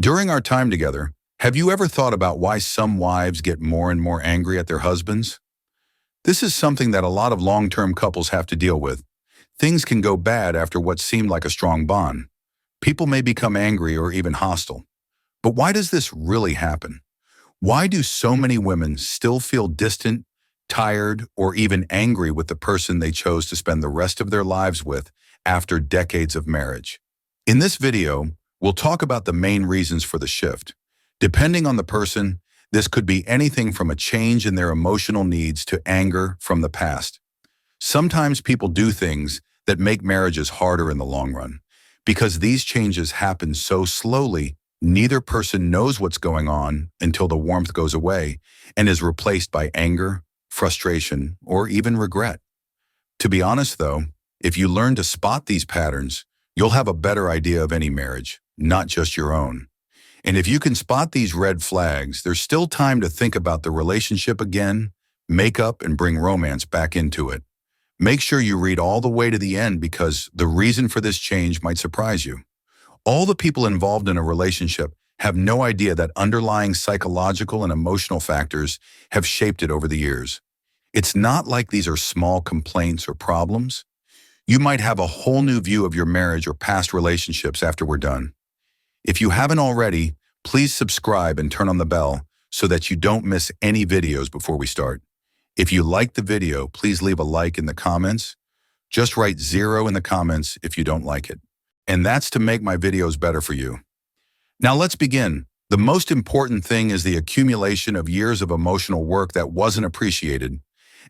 During our time together, have you ever thought about why some wives get more and more angry at their husbands? This is something that a lot of long-term couples have to deal with. Things can go bad after what seemed like a strong bond. People may become angry or even hostile. But why does this really happen? Why do so many women still feel distant, tired, or even angry with the person they chose to spend the rest of their lives with after decades of marriage? In this video, we'll talk about the main reasons for the shift. Depending on the person, this could be anything from a change in their emotional needs to anger from the past. Sometimes people do things that make marriages harder in the long run. Because these changes happen so slowly, neither person knows what's going on until the warmth goes away and is replaced by anger, frustration, or even regret. To be honest though, if you learn to spot these patterns, you'll have a better idea of any marriage, not just your own. And if you can spot these red flags, there's still time to think about the relationship again, make up, and bring romance back into it. Make sure you read all the way to the end because the reason for this change might surprise you. All the people involved in a relationship have no idea that underlying psychological and emotional factors have shaped it over the years. It's not like these are small complaints or problems. You might have a whole new view of your marriage or past relationships after we're done. If you haven't already, please subscribe and turn on the bell so that you don't miss any videos before we start. If you like the video, please leave a like in the comments. Just write 0 in the comments if you don't like it. And that's to make my videos better for you. Now let's begin. The most important thing is the accumulation of years of emotional work that wasn't appreciated.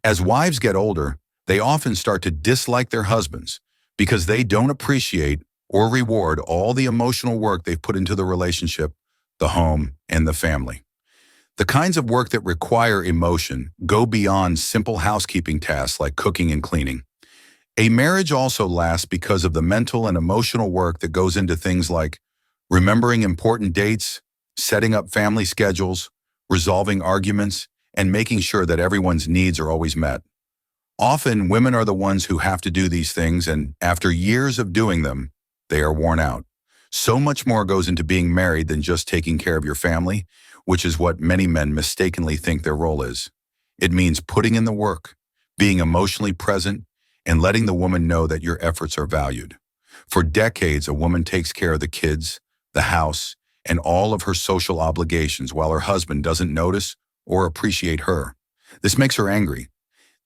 As wives get older, they often start to dislike their husbands because they don't appreciate or reward all the emotional work they've put into the relationship, the home, and the family. The kinds of work that require emotion go beyond simple housekeeping tasks like cooking and cleaning. A marriage also lasts because of the mental and emotional work that goes into things like remembering important dates, setting up family schedules, resolving arguments, and making sure that everyone's needs are always met. Often, women are the ones who have to do these things, and after years of doing them, they are worn out. So much more goes into being married than just taking care of your family, which is what many men mistakenly think their role is. It means putting in the work, being emotionally present, and letting the woman know that your efforts are valued. For decades, a woman takes care of the kids, the house, and all of her social obligations while her husband doesn't notice or appreciate her. This makes her angry.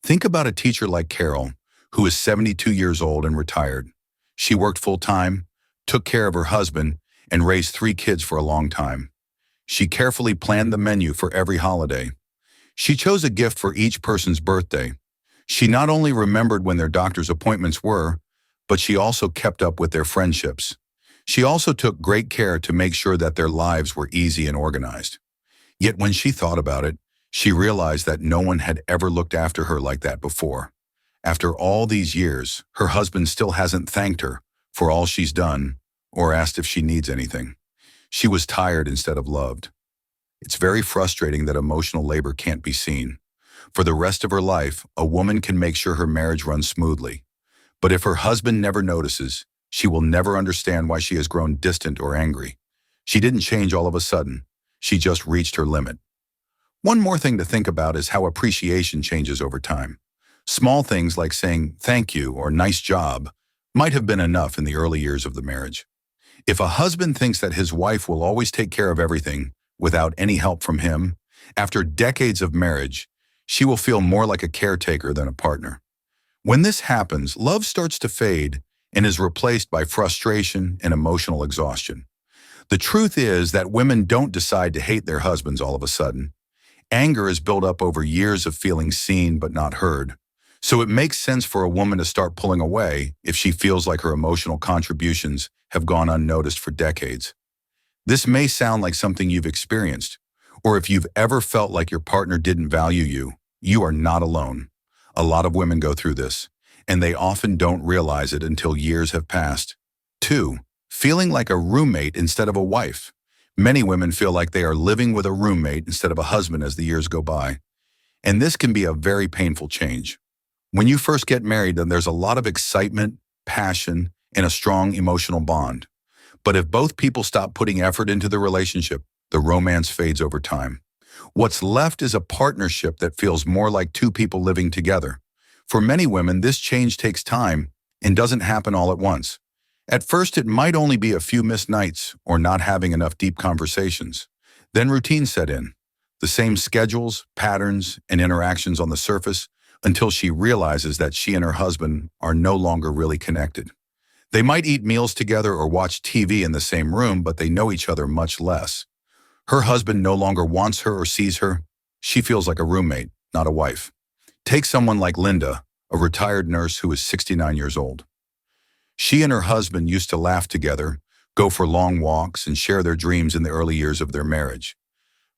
Think about a teacher like Carol, who is 72 years old and retired. She worked full-time, took care of her husband, and raised 3 kids for a long time. She carefully planned the menu for every holiday. She chose a gift for each person's birthday. She not only remembered when their doctor's appointments were, but she also kept up with their friendships. She also took great care to make sure that their lives were easy and organized. Yet when she thought about it, she realized that no one had ever looked after her like that before. After all these years, her husband still hasn't thanked her for all she's done or asked if she needs anything. She was tired instead of loved. It's very frustrating that emotional labor can't be seen. For the rest of her life, a woman can make sure her marriage runs smoothly. But if her husband never notices, she will never understand why she has grown distant or angry. She didn't change all of a sudden. She just reached her limit. One more thing to think about is how appreciation changes over time. Small things like saying thank you or nice job might have been enough in the early years of the marriage. If a husband thinks that his wife will always take care of everything without any help from him, after decades of marriage, she will feel more like a caretaker than a partner. When this happens, love starts to fade and is replaced by frustration and emotional exhaustion. The truth is that women don't decide to hate their husbands all of a sudden. Anger is built up over years of feeling seen but not heard. So it makes sense for a woman to start pulling away if she feels like her emotional contributions have gone unnoticed for decades. This may sound like something you've experienced, or if you've ever felt like your partner didn't value you, you are not alone. A lot of women go through this, and they often don't realize it until years have passed. 2. Feeling like a roommate instead of a wife. Many women feel like they are living with a roommate instead of a husband as the years go by. And this can be a very painful change. When you first get married, then there's a lot of excitement, passion, and a strong emotional bond. But if both people stop putting effort into the relationship, the romance fades over time. What's left is a partnership that feels more like two people living together. For many women, this change takes time and doesn't happen all at once. At first, it might only be a few missed nights or not having enough deep conversations. Then routine set in. The same schedules, patterns, and interactions on the surface until she realizes that she and her husband are no longer really connected. They might eat meals together or watch TV in the same room, but they know each other much less. Her husband no longer wants her or sees her. She feels like a roommate, not a wife. Take someone like Linda, a retired nurse who is 69 years old. She and her husband used to laugh together, go for long walks, and share their dreams in the early years of their marriage.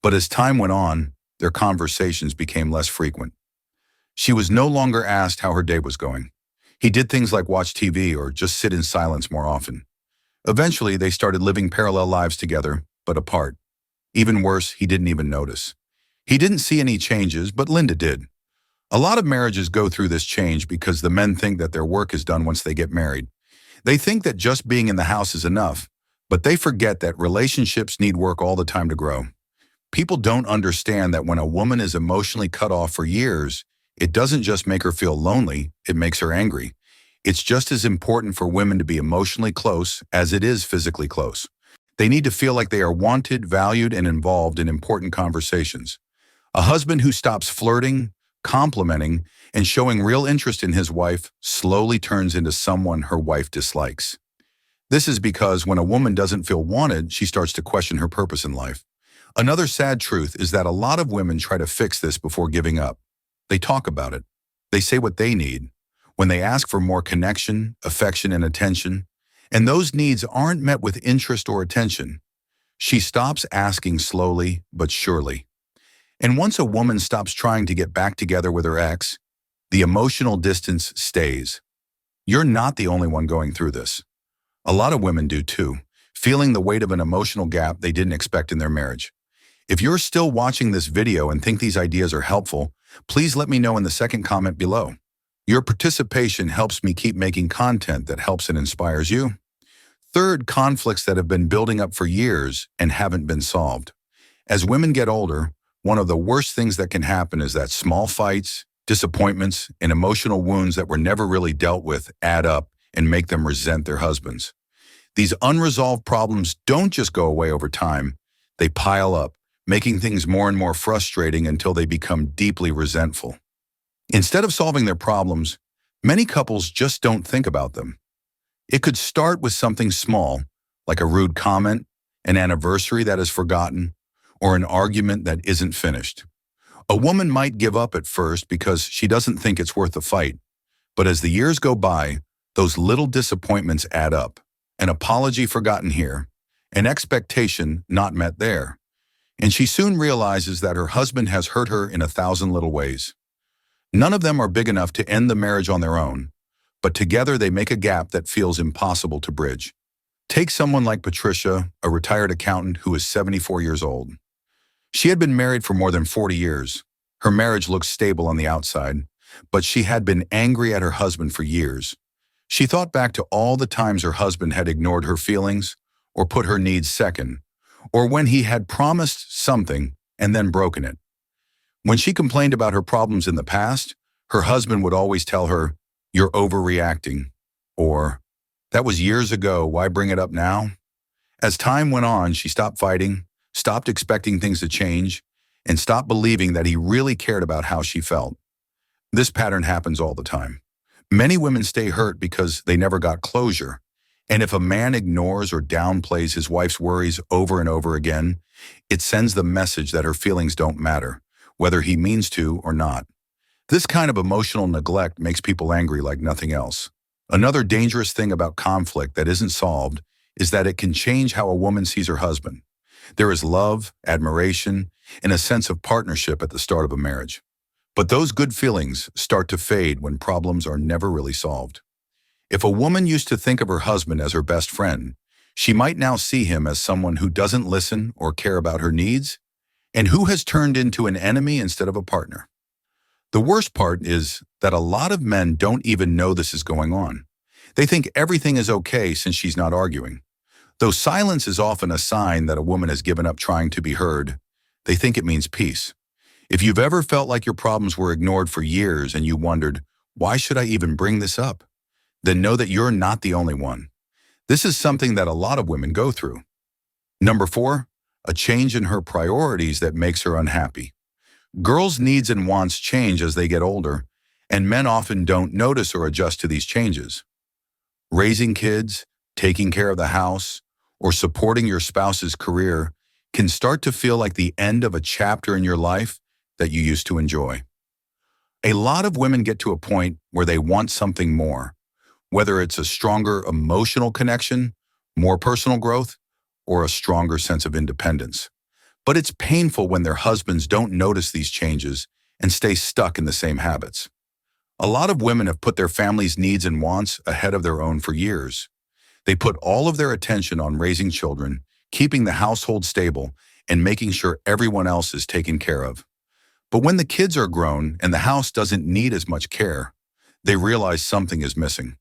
But as time went on, their conversations became less frequent. She was no longer asked how her day was going. He did things like watch TV or just sit in silence more often. Eventually, they started living parallel lives together, but apart. Even worse, he didn't even notice. He didn't see any changes, but Linda did. A lot of marriages go through this change because the men think that their work is done once they get married. They think that just being in the house is enough, but they forget that relationships need work all the time to grow. People don't understand that when a woman is emotionally cut off for years, it doesn't just make her feel lonely, it makes her angry. It's just as important for women to be emotionally close as it is physically close. They need to feel like they are wanted, valued, and involved in important conversations. A husband who stops flirting, complimenting, and showing real interest in his wife slowly turns into someone her wife dislikes. This is because when a woman doesn't feel wanted, she starts to question her purpose in life. Another sad truth is that a lot of women try to fix this before giving up. They talk about it. They say what they need. When they ask for more connection, affection, and attention, and those needs aren't met with interest or attention, she stops asking slowly but surely. And once a woman stops trying to get back together with her ex, the emotional distance stays. You're not the only one going through this. A lot of women do too, feeling the weight of an emotional gap they didn't expect in their marriage. If you're still watching this video and think these ideas are helpful, please let me know in the second comment below. Your participation helps me keep making content that helps and inspires you. Third, conflicts that have been building up for years and haven't been solved. As women get older, one of the worst things that can happen is that small fights, disappointments, and emotional wounds that were never really dealt with add up and make them resent their husbands. These unresolved problems don't just go away over time, they pile up, making things more and more frustrating until they become deeply resentful. Instead of solving their problems, many couples just don't think about them. It could start with something small, like a rude comment, an anniversary that is forgotten, or an argument that isn't finished. A woman might give up at first because she doesn't think it's worth the fight, but as the years go by, those little disappointments add up. An apology forgotten here, an expectation not met there. And she soon realizes that her husband has hurt her in 1,000 little ways. None of them are big enough to end the marriage on their own, but together they make a gap that feels impossible to bridge. Take someone like Patricia, a retired accountant who is 74 years old. She had been married for more than 40 years. Her marriage looked stable on the outside, but she had been angry at her husband for years. She thought back to all the times her husband had ignored her feelings or put her needs second, or when he had promised something and then broken it. When she complained about her problems in the past, her husband would always tell her, "You're overreacting," or "That was years ago, why bring it up now?" As time went on, she stopped fighting, stopped expecting things to change, and stopped believing that he really cared about how she felt. This pattern happens all the time. Many women stay hurt because they never got closure. And if a man ignores or downplays his wife's worries over and over again, it sends the message that her feelings don't matter, whether he means to or not. This kind of emotional neglect makes people angry like nothing else. Another dangerous thing about conflict that isn't solved is that it can change how a woman sees her husband. There is love, admiration, and a sense of partnership at the start of a marriage. But those good feelings start to fade when problems are never really solved. If a woman used to think of her husband as her best friend, she might now see him as someone who doesn't listen or care about her needs, and who has turned into an enemy instead of a partner. The worst part is that a lot of men don't even know this is going on. They think everything is okay since she's not arguing. Though silence is often a sign that a woman has given up trying to be heard, they think it means peace. If you've ever felt like your problems were ignored for years and you wondered, why should I even bring this up? Then know that you're not the only one. This is something that a lot of women go through. Number 4, a change in her priorities that makes her unhappy. Girls' needs and wants change as they get older, and men often don't notice or adjust to these changes. Raising kids, taking care of the house, or supporting your spouse's career can start to feel like the end of a chapter in your life that you used to enjoy. A lot of women get to a point where they want something more, whether it's a stronger emotional connection, more personal growth, or a stronger sense of independence. But it's painful when their husbands don't notice these changes and stay stuck in the same habits. A lot of women have put their family's needs and wants ahead of their own for years. They put all of their attention on raising children, keeping the household stable, and making sure everyone else is taken care of. But when the kids are grown and the house doesn't need as much care, they realize something is missing.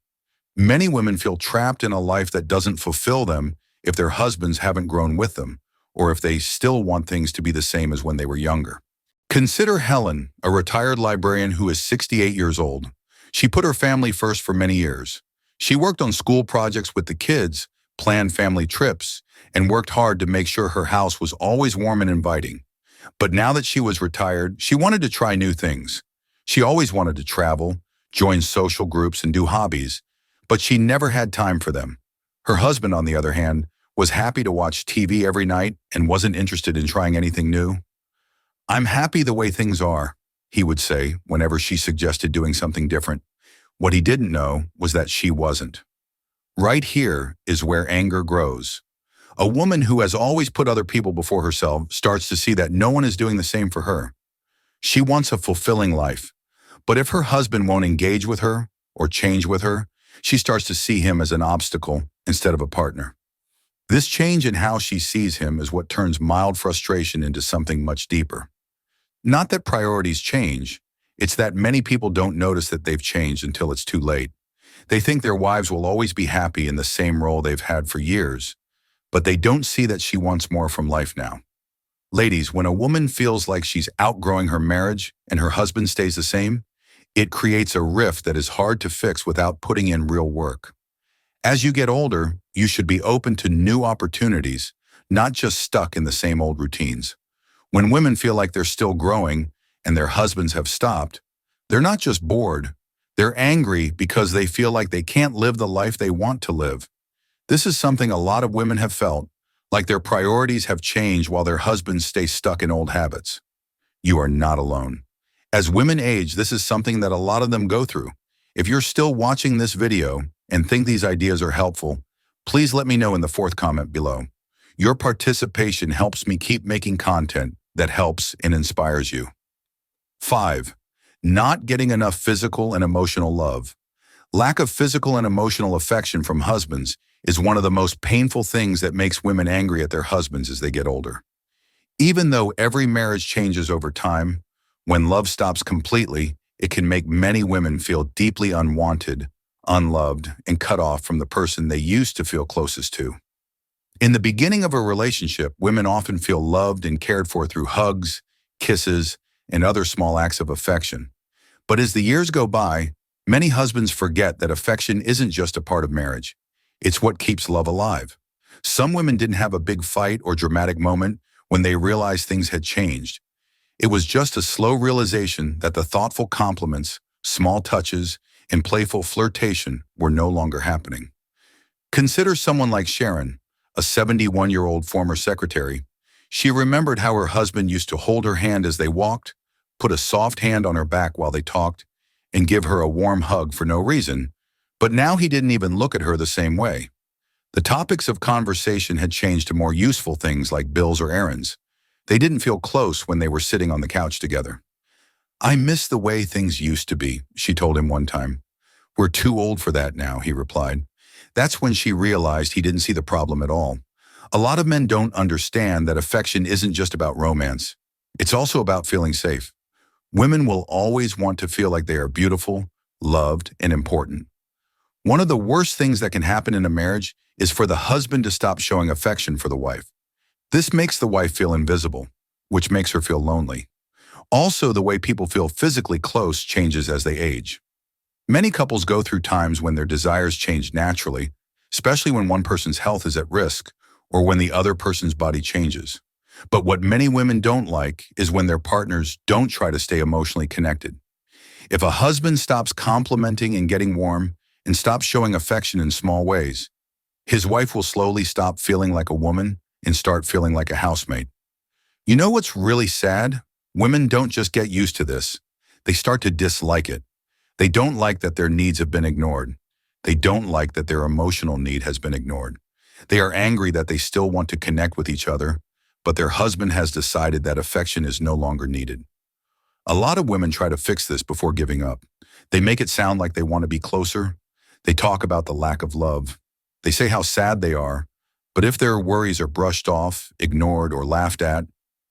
Many women feel trapped in a life that doesn't fulfill them if their husbands haven't grown with them, or if they still want things to be the same as when they were younger. Consider Helen, a retired librarian who is 68 years old. She put her family first for many years. She worked on school projects with the kids, planned family trips, and worked hard to make sure her house was always warm and inviting. But now that she was retired, she wanted to try new things. She always wanted to travel, join social groups, and do hobbies, but she never had time for them. Her husband, on the other hand, was happy to watch TV every night and wasn't interested in trying anything new. "I'm happy the way things are," he would say whenever she suggested doing something different. What he didn't know was that she wasn't. Right here is where anger grows. A woman who has always put other people before herself starts to see that no one is doing the same for her. She wants a fulfilling life, but if her husband won't engage with her or change with her, she starts to see him as an obstacle instead of a partner. This change in how she sees him is what turns mild frustration into something much deeper. Not that priorities change, it's that many people don't notice that they've changed until it's too late. They think their wives will always be happy in the same role they've had for years, but they don't see that she wants more from life now. Ladies, when a woman feels like she's outgrowing her marriage and her husband stays the same, it creates a rift that is hard to fix without putting in real work. As you get older, you should be open to new opportunities, not just stuck in the same old routines. When women feel like they're still growing and their husbands have stopped, they're not just bored, they're angry because they feel like they can't live the life they want to live. This is something a lot of women have felt, like their priorities have changed while their husbands stay stuck in old habits. You are not alone. As women age, this is something that a lot of them go through. If you're still watching this video and think these ideas are helpful, please let me know in the fourth comment below. Your participation helps me keep making content that helps and inspires you. 5. Not getting enough physical and emotional love. Lack of physical and emotional affection from husbands is one of the most painful things that makes women angry at their husbands as they get older. Even though every marriage changes over time, when love stops completely, it can make many women feel deeply unwanted, unloved, and cut off from the person they used to feel closest to. In the beginning of a relationship, women often feel loved and cared for through hugs, kisses, and other small acts of affection. But as the years go by, many husbands forget that affection isn't just a part of marriage. It's what keeps love alive. Some women didn't have a big fight or dramatic moment when they realized things had changed. It was just a slow realization that the thoughtful compliments, small touches, and playful flirtation were no longer happening. Consider someone like Sharon, a 71-year-old former secretary. She remembered how her husband used to hold her hand as they walked, put a soft hand on her back while they talked, and give her a warm hug for no reason, but now he didn't even look at her the same way. The topics of conversation had changed to more useful things like bills or errands. They didn't feel close when they were sitting on the couch together. "I miss the way things used to be," she told him one time. "We're too old for that now," he replied. That's when she realized he didn't see the problem at all. A lot of men don't understand that affection isn't just about romance. It's also about feeling safe. Women will always want to feel like they are beautiful, loved, and important. One of the worst things that can happen in a marriage is for the husband to stop showing affection for the wife. This makes the wife feel invisible, which makes her feel lonely. Also, the way people feel physically close changes as they age. Many couples go through times when their desires change naturally, especially when one person's health is at risk or when the other person's body changes. But what many women don't like is when their partners don't try to stay emotionally connected. If a husband stops complimenting and getting warm and stops showing affection in small ways, his wife will slowly stop feeling like a woman and start feeling like a housemate. You know what's really sad? Women don't just get used to this. They start to dislike it. They don't like that their needs have been ignored. They don't like that their emotional need has been ignored. They are angry that they still want to connect with each other, but their husband has decided that affection is no longer needed. A lot of women try to fix this before giving up. They make it sound like they want to be closer. They talk about the lack of love. They say how sad they are, but if their worries are brushed off, ignored, or laughed at,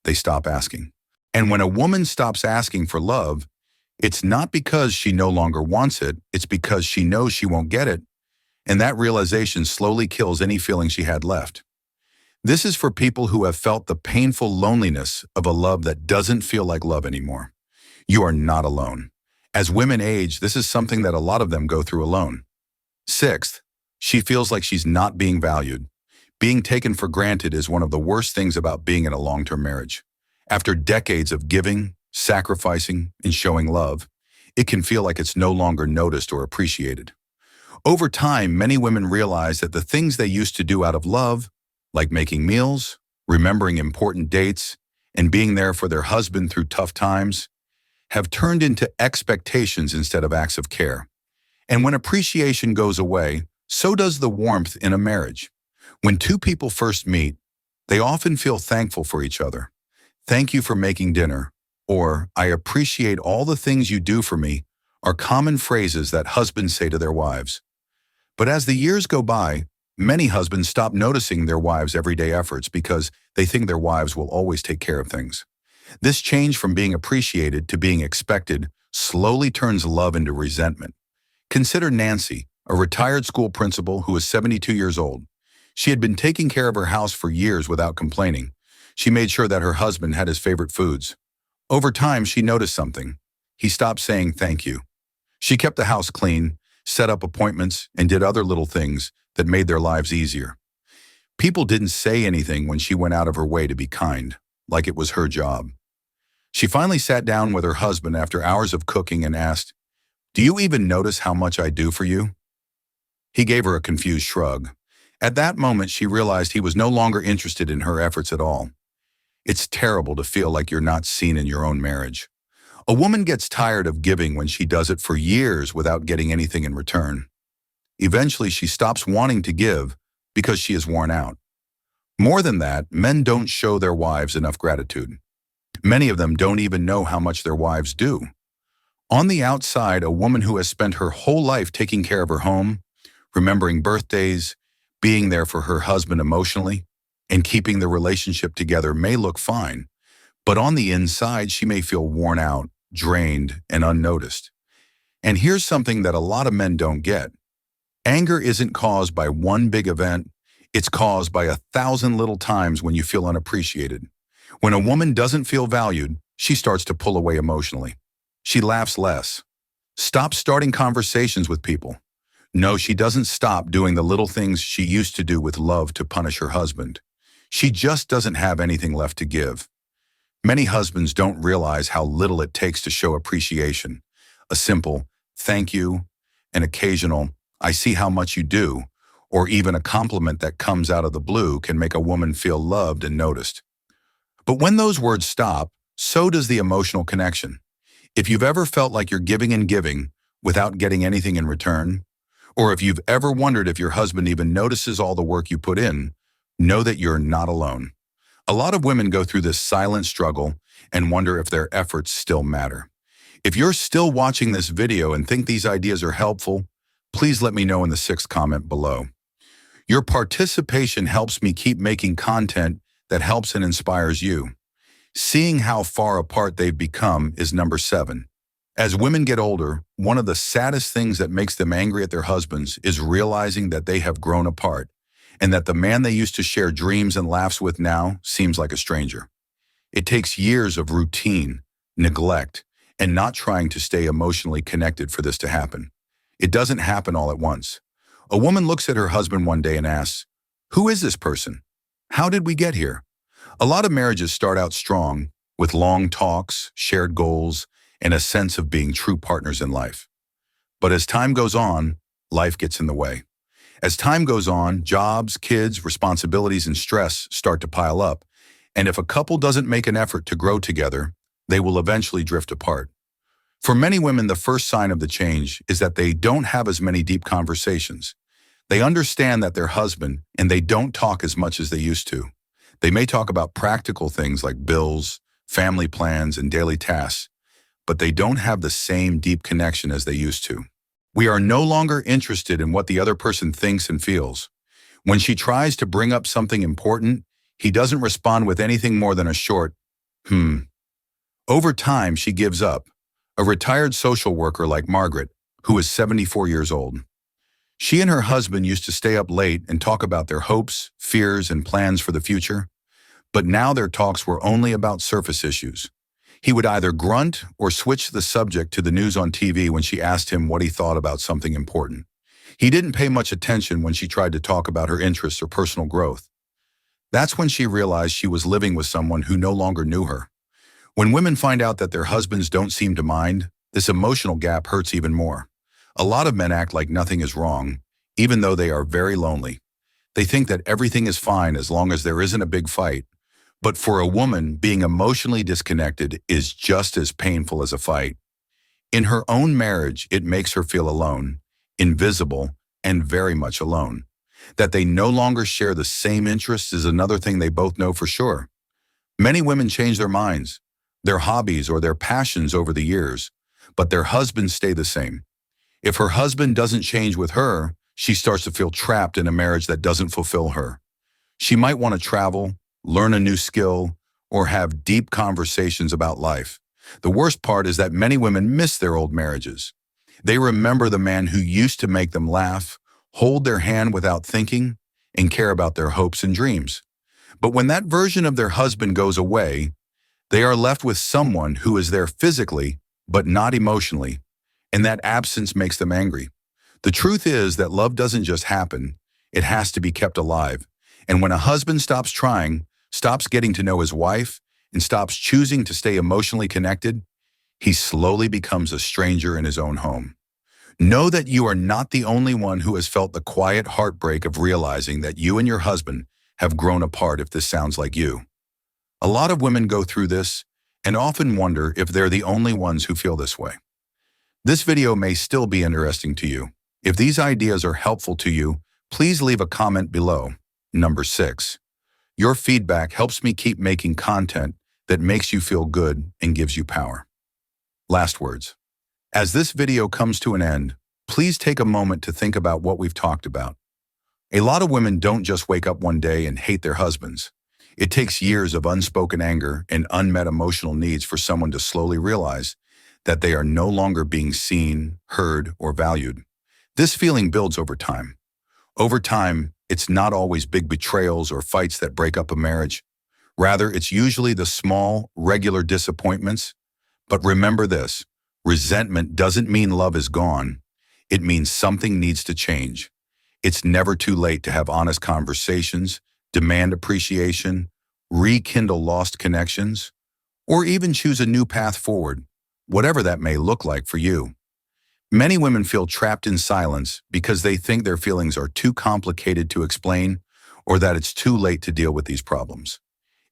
they stop asking. And when a woman stops asking for love, it's not because she no longer wants it, it's because she knows she won't get it, and that realization slowly kills any feeling she had left. This is for people who have felt the painful loneliness of a love that doesn't feel like love anymore. You are not alone. As women age, this is something that a lot of them go through alone. Sixth, she feels like she's not being valued. Being taken for granted is one of the worst things about being in a long-term marriage. After decades of giving, sacrificing, and showing love, it can feel like it's no longer noticed or appreciated. Over time, many women realize that the things they used to do out of love, like making meals, remembering important dates, and being there for their husband through tough times, have turned into expectations instead of acts of care. And when appreciation goes away, so does the warmth in a marriage. When two people first meet, they often feel thankful for each other. "Thank you for making dinner," or "I appreciate all the things you do for me," are common phrases that husbands say to their wives. But as the years go by, many husbands stop noticing their wives' everyday efforts because they think their wives will always take care of things. This change from being appreciated to being expected slowly turns love into resentment. Consider Nancy, a retired school principal who is 72 years old. She had been taking care of her house for years without complaining. She made sure that her husband had his favorite foods. Over time, she noticed something. He stopped saying thank you. She kept the house clean, set up appointments, and did other little things that made their lives easier. People didn't say anything when she went out of her way to be kind, like it was her job. She finally sat down with her husband after hours of cooking and asked, "Do you even notice how much I do for you?" He gave her a confused shrug. At that moment, she realized he was no longer interested in her efforts at all. It's terrible to feel like you're not seen in your own marriage. A woman gets tired of giving when she does it for years without getting anything in return. Eventually, she stops wanting to give because she is worn out. More than that, men don't show their wives enough gratitude. Many of them don't even know how much their wives do. On the outside, a woman who has spent her whole life taking care of her home, remembering birthdays, being there for her husband emotionally, and keeping the relationship together may look fine, but on the inside, she may feel worn out, drained, and unnoticed. And here's something that a lot of men don't get. Anger isn't caused by one big event. It's caused by 1,000 little times when you feel unappreciated. When a woman doesn't feel valued, she starts to pull away emotionally. She laughs less. Stops starting conversations with people. No, she doesn't stop doing the little things she used to do with love to punish her husband. She just doesn't have anything left to give. Many husbands don't realize how little it takes to show appreciation. A simple "thank you," an occasional "I see how much you do," or even a compliment that comes out of the blue can make a woman feel loved and noticed. But when those words stop, so does the emotional connection. If you've ever felt like you're giving and giving without getting anything in return, or if you've ever wondered if your husband even notices all the work you put in, know that you're not alone. A lot of women go through this silent struggle and wonder if their efforts still matter. If you're still watching this video and think these ideas are helpful, please let me know in the 6th comment below. Your participation helps me keep making content that helps and inspires you. Seeing how far apart they've become is number 7. As women get older, one of the saddest things that makes them angry at their husbands is realizing that they have grown apart. and that the man they used to share dreams and laughs with now seems like a stranger. It takes years of routine, neglect, and not trying to stay emotionally connected for this to happen. It doesn't happen all at once. A woman looks at her husband one day and asks, "Who is this person? How did we get here?" A lot of marriages start out strong, with long talks, shared goals, and a sense of being true partners in life. But as time goes on, life gets in the way. As time goes on, jobs, kids, responsibilities, and stress start to pile up, and if a couple doesn't make an effort to grow together, they will eventually drift apart. For many women, the first sign of the change is that they don't have as many deep conversations. They understand that they're husband, and they don't talk as much as they used to. They may talk about practical things like bills, family plans, and daily tasks, but they don't have the same deep connection as they used to. We are no longer interested in what the other person thinks and feels. When she tries to bring up something important, he doesn't respond with anything more than a short, "hmm." Over time, she gives up. A retired social worker like Margaret, who is 74 years old. She and her husband used to stay up late and talk about their hopes, fears, and plans for the future, but now their talks were only about surface issues. He would either grunt or switch the subject to the news on TV when she asked him what he thought about something important. He didn't pay much attention when she tried to talk about her interests or personal growth. That's when she realized she was living with someone who no longer knew her. When women find out that their husbands don't seem to mind, this emotional gap hurts even more. A lot of men act like nothing is wrong, even though they are very lonely. They think that everything is fine as long as there isn't a big fight. But for a woman, being emotionally disconnected is just as painful as a fight. In her own marriage, it makes her feel alone, invisible, and very much alone. That they no longer share the same interests is another thing they both know for sure. Many women change their minds, their hobbies, or their passions over the years, but their husbands stay the same. If her husband doesn't change with her, she starts to feel trapped in a marriage that doesn't fulfill her. She might want to travel, learn a new skill, or have deep conversations about life. The worst part is that many women miss their old marriages. They remember the man who used to make them laugh, hold their hand without thinking, and care about their hopes and dreams. But when that version of their husband goes away, they are left with someone who is there physically, but not emotionally, and that absence makes them angry. The truth is that love doesn't just happen, it has to be kept alive. And when a husband stops trying, stops getting to know his wife, and stops choosing to stay emotionally connected, he slowly becomes a stranger in his own home. Know that you are not the only one who has felt the quiet heartbreak of realizing that you and your husband have grown apart if this sounds like you. A lot of women go through this and often wonder if they're the only ones who feel this way. This video may still be interesting to you. If these ideas are helpful to you, please leave a comment below. Number 6. Your feedback helps me keep making content that makes you feel good and gives you power. Last words. As this video comes to an end, please take a moment to think about what we've talked about. A lot of women don't just wake up one day and hate their husbands. It takes years of unspoken anger and unmet emotional needs for someone to slowly realize that they are no longer being seen, heard, or valued. This feeling builds over time. Over time, it's not always big betrayals or fights that break up a marriage. Rather, it's usually the small, regular disappointments. But remember this, resentment doesn't mean love is gone. It means something needs to change. It's never too late to have honest conversations, demand appreciation, rekindle lost connections, or even choose a new path forward, whatever that may look like for you. Many women feel trapped in silence because they think their feelings are too complicated to explain or that it's too late to deal with these problems.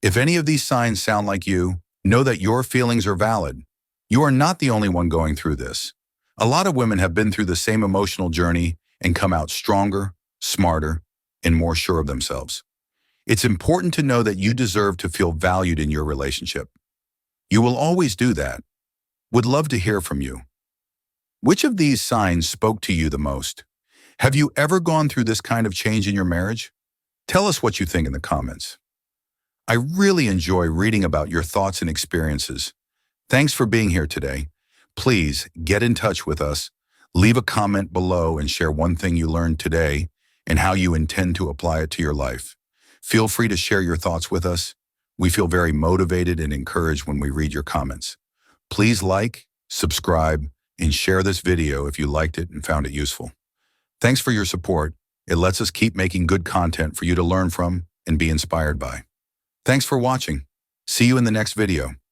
If any of these signs sound like you, know that your feelings are valid. You are not the only one going through this. A lot of women have been through the same emotional journey and come out stronger, smarter, and more sure of themselves. It's important to know that you deserve to feel valued in your relationship. You will always do that. Would love to hear from you. Which of these signs spoke to you the most? Have you ever gone through this kind of change in your marriage? Tell us what you think in the comments. I really enjoy reading about your thoughts and experiences. Thanks for being here today. Please get in touch with us. Leave a comment below and share one thing you learned today, and how you intend to apply it to your life. Feel free to share your thoughts with us. We feel very motivated and encouraged when we read your comments. Please like, subscribe, and share this video if you liked it and found it useful. Thanks for your support. It lets us keep making good content for you to learn from and be inspired by. Thanks for watching. See you in the next video.